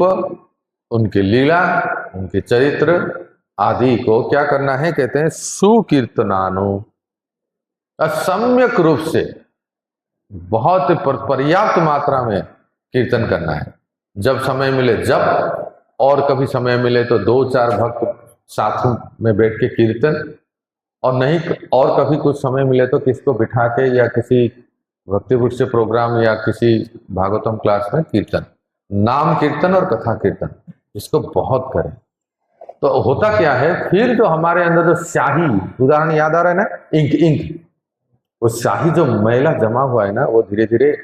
उनकी लीला, उनके चरित्र आदि को क्या करना है, कहते हैं सुकीर्तनानु, सम्यक रूप से बहुत पर्याप्त मात्रा में कीर्तन करना है। जब समय मिले जब, और कभी समय मिले तो 2-4 भक्त साथ में बैठ के कीर्तन, और नहीं और कभी कुछ समय मिले तो किसको बिठा के या किसी भक्ति वृक्ष प्रोग्राम या किसी भागवतम क्लास में कीर्तन, नाम कीर्तन और कथा कीर्तन, इसको बहुत करें। तो होता क्या है, फिर तो हमारे अंदर जो स्याही, उदाहरण याद आ रहा है ना, इंक, वो स्याही जो मैला जमा हुआ है ना, वो धीरे धीरे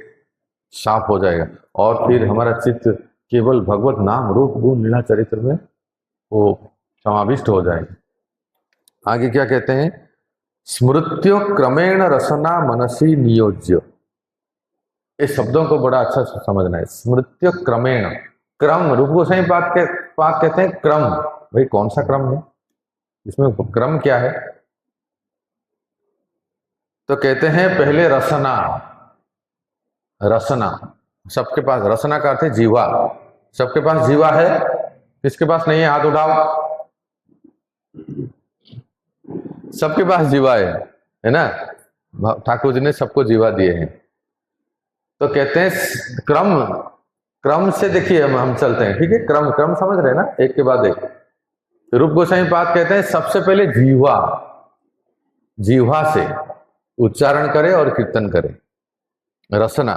साफ हो जाएगा, और फिर हमारा चित्त केवल भगवत नाम रूप गुण लीला चरित्र में वो समाविष्ट हो जाएगा। आगे क्या कहते हैं, स्मृत्यो क्रमेण रसना मनसी नियोज्य। इस शब्दों को बड़ा अच्छा से समझना है। स्मृत्यो क्रमेण, क्रम, रूप गोसाई पाक कहते हैं क्रम। भाई कौन सा क्रम है, इसमें क्रम क्या है? तो कहते हैं पहले रसना, रसना सबके पास, रसना का अर्थ है जीवा, सबके पास जीवा है, किसके पास नहीं है हाथ उठाओ। सबके पास जीवा है ना, ठाकुर जी ने सबको जीवा दिए हैं। तो कहते हैं क्रम से देखिए हम चलते हैं, ठीक है, क्रम समझ रहे हैं ना, एक के बाद एक। रूप गोसाई पाद कहते हैं सबसे पहले जीवा से उच्चारण करे और कीर्तन करे, रसना।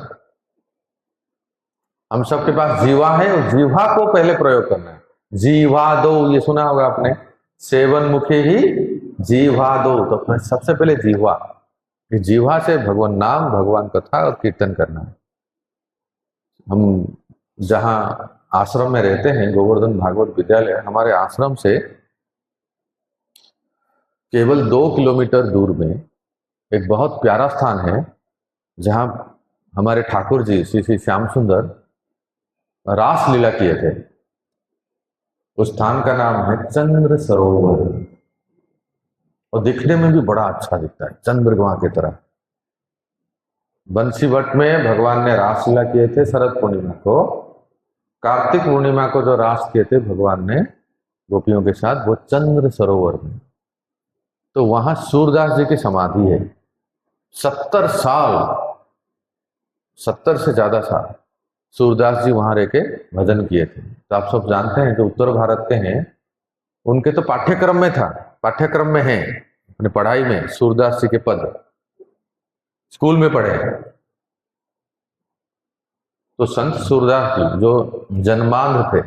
हम सबके पास जीवा है, उस जीवा को पहले प्रयोग करना है। जीवा दो, ये सुना होगा आपने, सेवन मुखी ही जीवा दो। तो सबसे पहले जीवा से भगवान नाम, भगवान कथा और कीर्तन करना है। हम जहां आश्रम में रहते हैं, गोवर्धन भागवत विद्यालय, हमारे आश्रम से केवल 2 किलोमीटर दूर में एक बहुत प्यारा स्थान है, जहां हमारे ठाकुर जी श्री श्री श्याम सुंदर रास लीला किए थे। उस स्थान का नाम है चंद्र सरोवर, और दिखने में भी बड़ा अच्छा दिखता है, चंद्रमा की तरह। बंसीवट में भगवान ने रास लीला किए थे शरद पूर्णिमा को, कार्तिक पूर्णिमा को जो रास किए थे भगवान ने गोपियों के साथ, वो चंद्र सरोवर में। तो वहां सूरदास जी की समाधि है। 70 साल, 70 से ज्यादा साल सूरदास जी वहां रह के भजन किए थे। तो आप सब जानते हैं, जो उत्तर भारत के हैं उनके तो पाठ्यक्रम में था, पाठ्यक्रम में है, अपने पढ़ाई में सूरदास जी के पद स्कूल में पढ़े। तो संत सूरदास जी जो जन्मांध थे,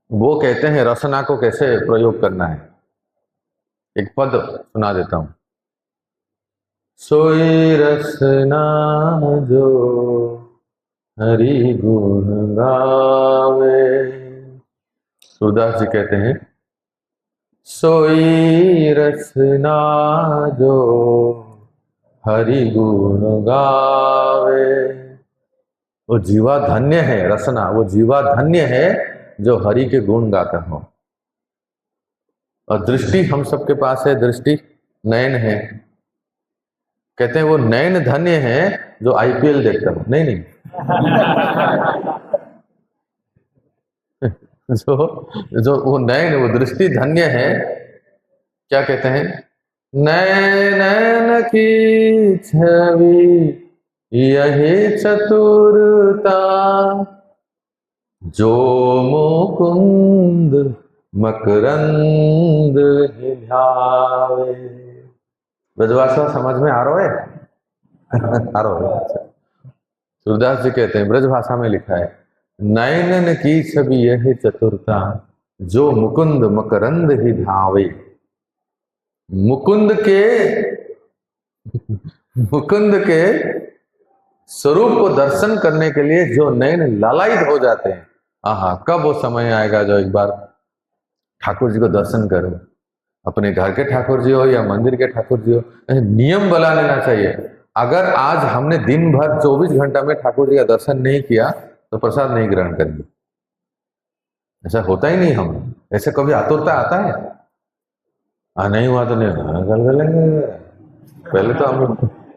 वो कहते हैं रसना को कैसे प्रयोग करना है। एक पद सुना देता हूं। सोई रसना जो हरि गुण गावे। सूरदास जी कहते हैं सोई रसना जो हरि गुण गावे। वो जीवा धन्य है, रसना वो जीवा धन्य है जो हरि के गुण गाता हो। और दृष्टि हम सबके पास है, दृष्टि नयन है, कहते हैं वो नयन धन्य है जो आईपीएल देखता हो। नहीं जो वो नयन, वो दृष्टि धन्य है। क्या कहते हैं, नयन की छवि यही चतुरता, जो मुकुंद मकरंद ही ध्यावे। ब्रजभाषा समझ में आ रहा है? आ रहा है। सूरदास जी कहते हैं ब्रजभाषा में लिखा है, नयन की छवि यह चतुरता, जो मुकुंद मकरंद ही धावे। मुकुंद के स्वरूप को दर्शन करने के लिए जो नयन लालायित हो जाते हैं, आहा, कब वो समय आएगा जो एक बार ठाकुर जी को दर्शन करूं। अपने घर के ठाकुर जी हो या मंदिर के ठाकुर जी हो, नियम बना लेना चाहिए। अगर आज हमने दिन भर 24 घंटा में ठाकुर जी का दर्शन नहीं किया तो प्रसाद नहीं ग्रहण करेंगे। ऐसा होता ही नहीं। हम ऐसे कभी आतुरता आता है, नहीं हुआ तो नहीं, गल गलेंगे।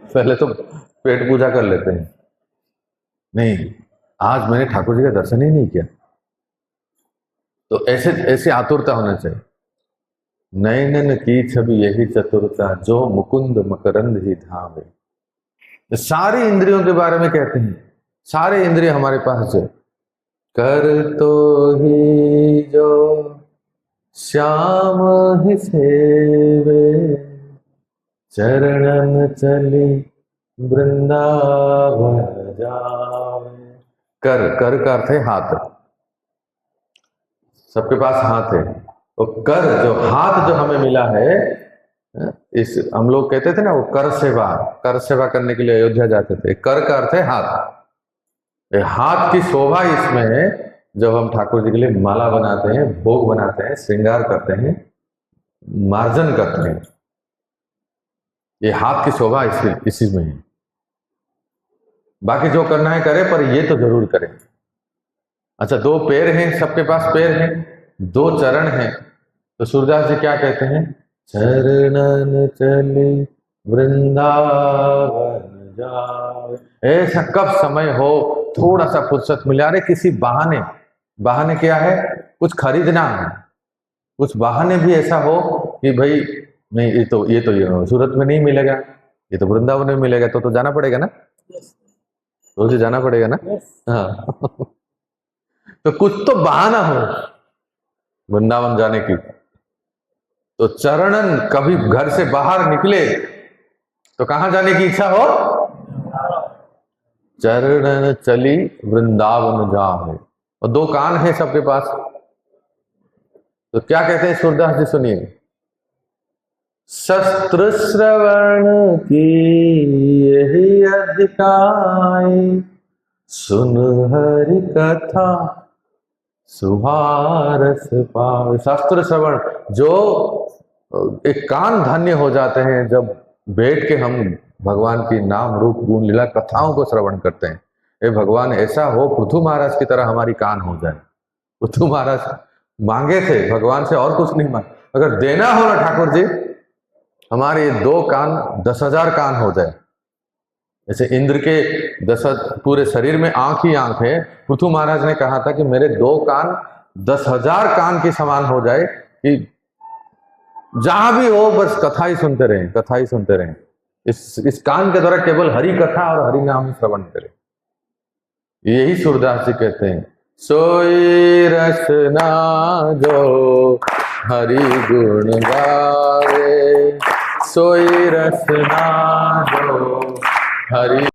पहले तो पेट पूजा कर लेते हैं। नहीं, आज मैंने ठाकुर जी का दर्शन ही नहीं किया। तो ऐसे ऐसी आतुरता होना चाहिए। नयनन की छवि यही चतुरता, जो मुकुंद मकरंद ही धावे। सारी इंद्रियों के बारे में कहते हैं, सारे इंद्रिय हमारे पास है। कर तो ही जो श्याम ही सेवे, चरणन चली वृंदावन जावे। कर, कर का अर्थ है हाथ। सबके पास हाथ है। तो कर जो हाथ जो हमें मिला है, इस हम लोग कहते थे ना वो कर सेवा करने के लिए अयोध्या जाते थे। कर का अर्थ है हाथ। हाथ की शोभा इसमें है। जब हम ठाकुर जी के लिए माला बनाते हैं, भोग बनाते हैं, श्रृंगार करते हैं, मार्जन करते हैं, ये हाथ की शोभा इसी में है। बाकी जो करना है करे, पर ये तो जरूर करें। अच्छा, 2 पैर हैं, सबके पास पैर हैं, 2 चरण हैं। तो सूरदास जी क्या कहते हैं? चरणन चली वृंदावन जावे। ऐसा कब समय हो, थोड़ा सा फुर्सत मिला, अरे किसी बहाने क्या है, कुछ खरीदना है, कुछ बहाने भी ऐसा हो कि भाई नहीं, ये तो सूरत में नहीं मिलेगा, ये तो वृंदावन में मिलेगा, तो जाना पड़ेगा ना, रोज जाना पड़ेगा ना। हाँ तो कुछ तो बहाना हो वृंदावन जाने की। तो चरणन, कभी घर से बाहर निकले तो कहां जाने की इच्छा हो? चरणन चली वृंदावन जावे। और 2 कान है सबके पास। तो क्या कहते हैं सूरदास जी, सुनिए। शस्त्र श्रवण की यही अधिकाई, सुन हरि कथा सुहारस पावे। शास्त्र श्रवण, जो एक कान धन्य हो जाते हैं जब बैठ के हम भगवान की नाम रूप गुण लीला कथाओं को श्रवण करते हैं। ये भगवान ऐसा हो, पृथु महाराज की तरह हमारी कान हो जाए। पृथु महाराज मांगे थे भगवान से, और कुछ नहीं मांगे, अगर देना हो ना ठाकुर जी, हमारे 2 कान 10,000 कान हो जाए। जैसे इंद्र के 10 पूरे शरीर में आंख ही आंख है, पृथु महाराज ने कहा था कि मेरे 2 कान 10,000 कान के समान हो जाए, कि जहां भी हो बस कथा ही सुनते रहें, कथा ही सुनते रहें। इस कान के द्वारा केवल हरि कथा और हरि नाम श्रवण करें। यही सूरदास जी कहते हैं, सोई रसना जो हरि गुण गावे, सोई रसना जो हरि